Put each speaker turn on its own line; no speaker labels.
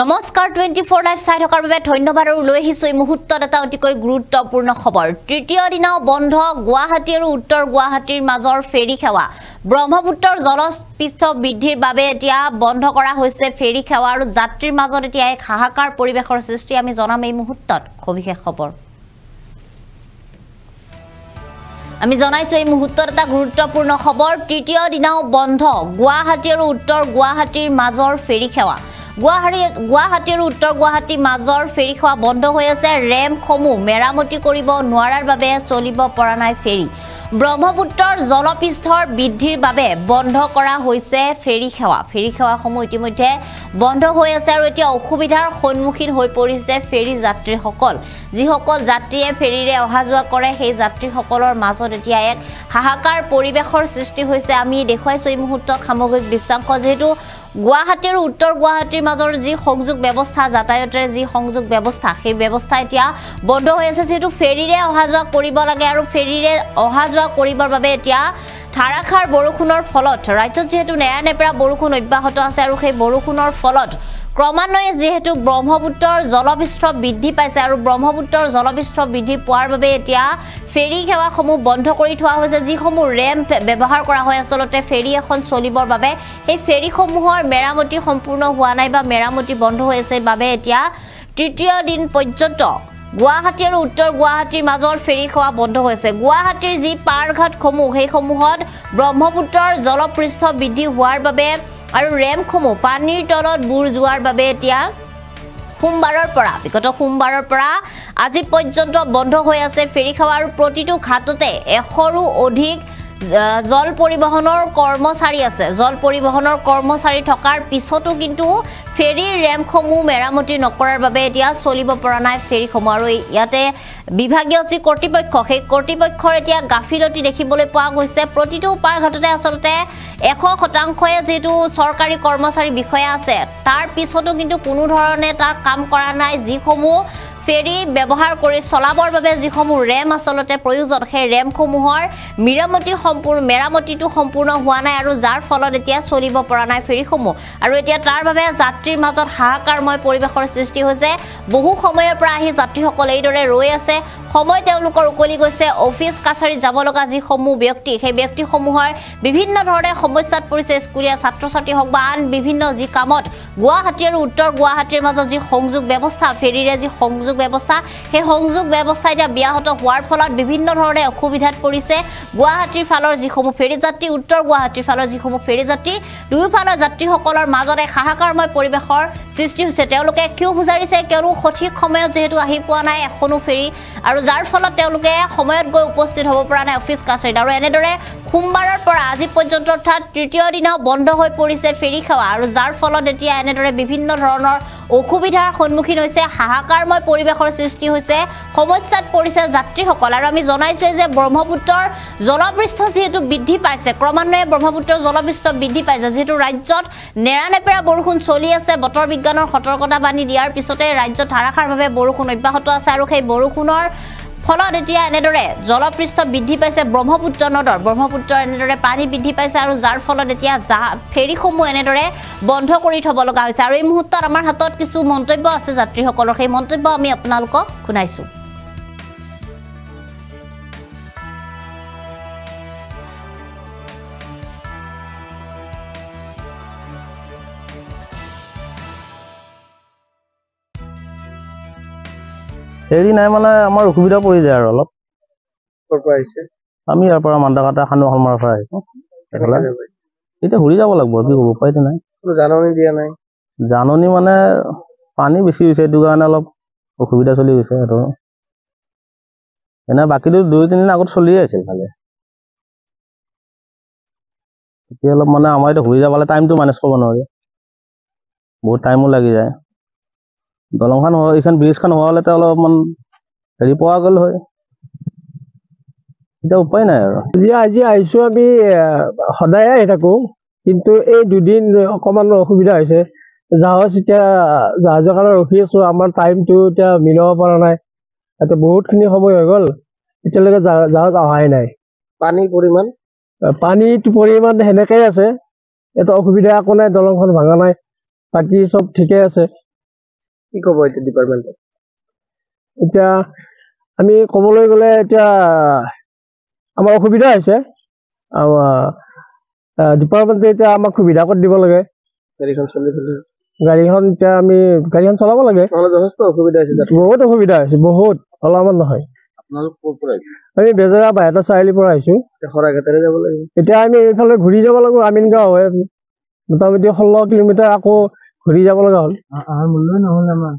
নমস্কাৰ 24 লাইভ চাই থকাৰ বাবে ধন্যবাদ আৰু লৈ আহিছো এই মুহূৰ্তত এটা অতিকৈ গুৰুত্বপূৰ্ণ খবৰ তৃতীয় দিনাও বন্ধ গুৱাহাটী আৰু উত্তৰ গুৱাহাটীৰ মাজৰ ফেৰী সেৱা ব্ৰহ্মপুত্ৰৰ জলপৃষ্ঠ বৃদ্ধিৰ বাবে এতিয়া বন্ধ কৰা হৈছে ফেৰী সেৱা আৰু যাত্ৰীৰ মাজত এতিয়া এক হাহাকাৰ পৰিৱেশৰ সৃষ্টি আমি জনাম এই মুহূৰ্তত সবিশেষ খবৰ আমি জনাইছো এই মুহূৰ্তত এটা গুৰুত্বপূৰ্ণ খবৰ তৃতীয় দিনাও বন্ধ গুৱাহাটী আৰু উত্তৰ গুৱাহাটীৰ মাজৰ ফেৰী সেৱা গুৱাহাটী আৰু উত্তৰ গুৱাহাটী মাজৰ ফেৰী সেৱা বন্ধ হৈ আছে ৰেমসমূহ মেৰামতি কৰিব নোৱাৰাৰ বাবে চলিব পৰা নাই ফেৰী ব্ৰহ্মপুত্ৰৰ জলপৃষ্ঠৰ বৃদ্ধিৰ বাবে বন্ধ কৰা হৈছে ফেৰী সেৱাসমূহ ইতিমধ্যে বন্ধ হৈ আছে আৰু এতিয়া অসুবিধাৰ সন্মুখীন হৈ পৰিছে ফেৰী যাত্ৰীসকল যিসকল যাত্ৰীয়ে ফেৰীৰে অহা যোৱা কৰে সেই যাত্ৰীসকলৰ মাজত এতিয়া এক হাহাকাৰ পৰিৱেশৰ সৃষ্টি হৈছে আমি দেখুৱাইছো এই মুহূৰ্তত সামগ্ৰিক দৃশ্যাংশ যেহেতু গুৱাহাটী আৰু উত্তৰ গুৱাহাটীৰ মাজৰ যি সংযোগ ব্যৱস্থা যাতায়াতৰ যি সংযোগ ব্যৱস্থা সেই ব্যৱস্থা এতিয়া বন্ধ হৈ আছে যেহেতু ফেৰীৰে অহা যোৱা কৰিব লাগে আৰু ফেৰীৰে অহা যোৱা কৰিবৰ বাবে এতিয়া ধাৰাসাৰ বৰষুণৰ ফলত ৰাজ্যত যেহেতু নেৰানেপেৰা বৰষুণ অব্যাহত আছে আৰু সেই বৰষুণৰ ফলত ক্ৰমান্বয়ে যেহেতু ব্ৰহ্মপুত্ৰৰ জলপৃষ্ঠ বৃদ্ধি পাইছে আৰু ব্ৰহ্মপুত্ৰৰ জলপৃষ্ঠ বৃদ্ধি পোৱাৰ বাবে এতিয়া ফেৰী সেৱাসমূহ বন্ধ কৰি থোৱা হৈছে যিসমূহ ৰেম্প ব্যৱহাৰ কৰা হয় আসলতে ফেৰী এখন চলিবৰ বাবে এই ফেৰীসমূহৰ মেৰামতি সম্পূৰ্ণ হোৱা নাই বা মেৰামতি বন্ধ হৈ আছে বাবে এতিয়া তৃতীয় দিন পৰ্যন্ত গুৱাহাটী আৰু উত্তৰ গুৱাহাটীৰ মাজৰ ফেৰী সেৱা বন্ধ হৈছে গুৱাহাটীৰ যি পাৰঘাটসমূহ সেইসমূহত ব্ৰহ্মপুত্ৰৰ জলপৃষ্ঠ বৃদ্ধি হোৱাৰ বাবে আৰু ৰেমসমূহ পানীৰ তলত বুৰ যোৱাৰ বাবে এতিয়া বিগত সোমবাৰৰ পৰা আজি পৰ্যন্ত বন্ধ হৈ আছে ফেৰী সেৱা আৰু প্ৰতিটো ঘাটতে 100ৰো অধিক জল পৰিবহনৰ কৰ্মচাৰী আছে জল পৰিবহনৰ কৰ্মচাৰী থকাৰ পিছতো কিন্তু ফেৰীৰ ৰেমসমূহ মেৰামতি নকৰাৰ বাবে এতিয়া চলিব পৰা নাই ফেৰীসমূহ আৰু ইয়াতে বিভাগীয় যি কৰ্তৃপক্ষ সেই কৰ্তৃপক্ষৰ এতিয়া গাফিলতি দেখিবলৈ পোৱা গৈছে প্ৰতিটো পাৰঘাটতে আসলতে 100% যেহেতু চৰকাৰী কৰ্মচাৰী বিষয়া আছে তাৰ পিছতো কিন্তু কোনো ধৰণে তাৰ কাম কৰা নাই যিসমূহ ফেৰী ব্যৱহাৰ কৰি চলাবৰ বাবে যিসমূহ ৰেম আসলতে প্ৰয়োজন সেই ৰেমসমূহৰ মেৰামতিটো সম্পূৰ্ণ হোৱা নাই আৰু যাৰ ফলত এতিয়া চলিব পৰা নাই ফেৰীসমূহ আৰু এতিয়া তাৰ বাবে যাত্ৰীৰ মাজত হাহাকাৰময় পৰিৱেশৰ সৃষ্টি হৈছে বহু সময়ৰ পৰা আহি যাত্ৰীসকল এইদৰে ৰৈ আছে সময় তেওঁলোকৰ উকলি গৈছে অফিচ কাছাৰী যাব লগা যিসমূহ ব্যক্তি সেই ব্যক্তিসমূহৰ বিভিন্ন ধৰণে সমস্যাত পৰিছে স্কুলীয়া ছাত্ৰ ছাত্ৰী হওক বা আন বিভিন্ন যি কামত গুৱাহাটী আৰু উত্তৰ গুৱাহাটীৰ মাজত যি সংযোগ ব্যৱস্থা ফেৰীৰে যি সংযোগ ব্যৱস্থা সেই সংযোগ ব্যৱস্থা এতিয়া ব্যাহত হোৱাৰ ফলত বিভিন্ন ধৰণে অসুবিধাত পৰিছে গুৱাহাটীৰ ফালৰ যিসমূহ ফেৰী যাত্ৰী উত্তৰ গুৱাহাটীৰ ফালৰ যিসমূহ ফেৰী যাত্ৰী দুয়োফালৰ যাত্ৰীসকলৰ মাজত এক হাহাকাৰময় পৰিৱেশৰ সৃষ্টি হৈছে তেওঁলোকে কিয় বুজাৰিছে কিয়নো সঠিক সময়ত যেহেতু আহি পোৱা নাই এখনো ফেৰী আৰু যাৰ ফলত তেওঁলোকে সময়ত গৈ উপস্থিত হ'ব পৰা নাই অফিচ কাছাৰীত আৰু এনেদৰে সোমবাৰৰ পৰা আজি পৰ্যন্ত অৰ্থাৎ তৃতীয় দিনাও বন্ধ হৈ পৰিছে ফেৰী সেৱা আৰু যাৰ ফলত এতিয়া এনেদৰে বিভিন্ন ধৰণৰ অসুবিধাৰ সন্মুখীন হৈছে হাহাকাৰময় পৰিৱেশৰ সৃষ্টি হৈছে সমস্যাত পৰিছে যাত্ৰীসকল আৰু আমি জনাইছো যে ব্ৰহ্মপুত্ৰৰ জলপৃষ্ঠ যেহেতু বৃদ্ধি পাইছে ক্ৰমান্বয়ে ব্ৰহ্মপুত্ৰৰ জলপৃষ্ঠ বৃদ্ধি পাইছে যেহেতু ৰাজ্যত নেৰানেপেৰা বৰষুণ চলি আছে বতৰ বিজ্ঞানৰ সতৰ্কতা বাণী দিয়াৰ পিছতে ৰাজ্যত ধাৰাসাৰভাৱে বৰষুণ অব্যাহত আছে আৰু সেই বৰষুণৰ ফলত এতিয়া এনেদৰে জলপৃষ্ঠ বৃদ্ধি পাইছে ব্ৰহ্মপুত্ৰৰ এনেদৰে পানী বৃদ্ধি পাইছে আৰু যাৰ ফলত এতিয়া ফেৰীসমূহ এনেদৰে বন্ধ কৰি থ'ব লগা হৈছে আৰু এই মুহূৰ্তত আমাৰ হাতত কিছু মন্তব্য আছে যাত্ৰীসকলৰ সেই মন্তব্য আমি আপোনালোকক শুনাইছো
ফেৰী নাই মানে আমাৰ অসুবিধা পৰি যায় আৰু অলপ আমি ইয়াৰ পৰা মান্দাকাটা খানুৱা হলমাৰৰ পৰা আহিছো এতিয়া ঘূৰি যাব লাগিব কি ক'ব উপায়তো নাই
জাননী দিয়া নাই
জাননী মানে পানী বেছি হৈছে সেইটো কাৰণে অলপ অসুবিধা চলি গৈছে সেইটো এনে বাকীটো 2-3 দিন আগত চলিয়ে আছিল ভালে এতিয়া অলপ মানে আমাৰ এতিয়া ঘূৰি যাবলৈ টাইমটো মেনেজ কৰিব নোৱাৰি বহুত টাইমো লাগি যায় দলংখন এইখন ব্ৰিজখন হোৱা হ'লে অলপমান হেৰি পোৱা গ'ল হয় এতিয়া উপায় নাই আৰু
আজি আহিছো আমি সদায় আহি থাকো কিন্তু এই দুদিন অকমান অসুবিধা হৈছে জাহাজৰ কাৰণে ৰখি আছো আমাৰ টাইমটো এতিয়া মিলাব পৰা নাই এতিয়া বহুতখিনি সময় হৈ গ'ল এতিয়ালৈকে জাহাজ অহাই নাই পানীৰ পৰিমাণ সেনেকেই আছে এটা অসুবিধা একো নাই দলংখন ভাঙা নাই বাকি সব ঠিকে আছে কি ক'ব এতিয়া ডিপাৰ্টমেণ্টে? এতিয়া আমি ক'বলৈ গ'লে এতিয়া আমাৰ অসুবিধা হৈছে। ডিপাৰ্টমেণ্টে এতিয়া আমাক সুবিধা কৰি দিব লাগে। গাড়ীখন এতিয়া আমি গাড়ীখন চলাব লাগে। যথেষ্ট অসুবিধা হৈছে, বহুত অসুবিধা হৈছে, বহুত অলপমান নহয়। আমি বেজেৰা বাহিৰতে চাৰিআলিৰ পৰা আহিছো। শৰাইঘাটেৰে যাব লাগিব। এতিয়া আমি এইফালে ঘূৰি যাব লাগিব, আমিনগাঁও হৈ মোটামুটি 16 কিলোমিটাৰ আকৌ ঘূৰি যাব লগা হ'ল। মূল্যই নহ'ল আমাৰ।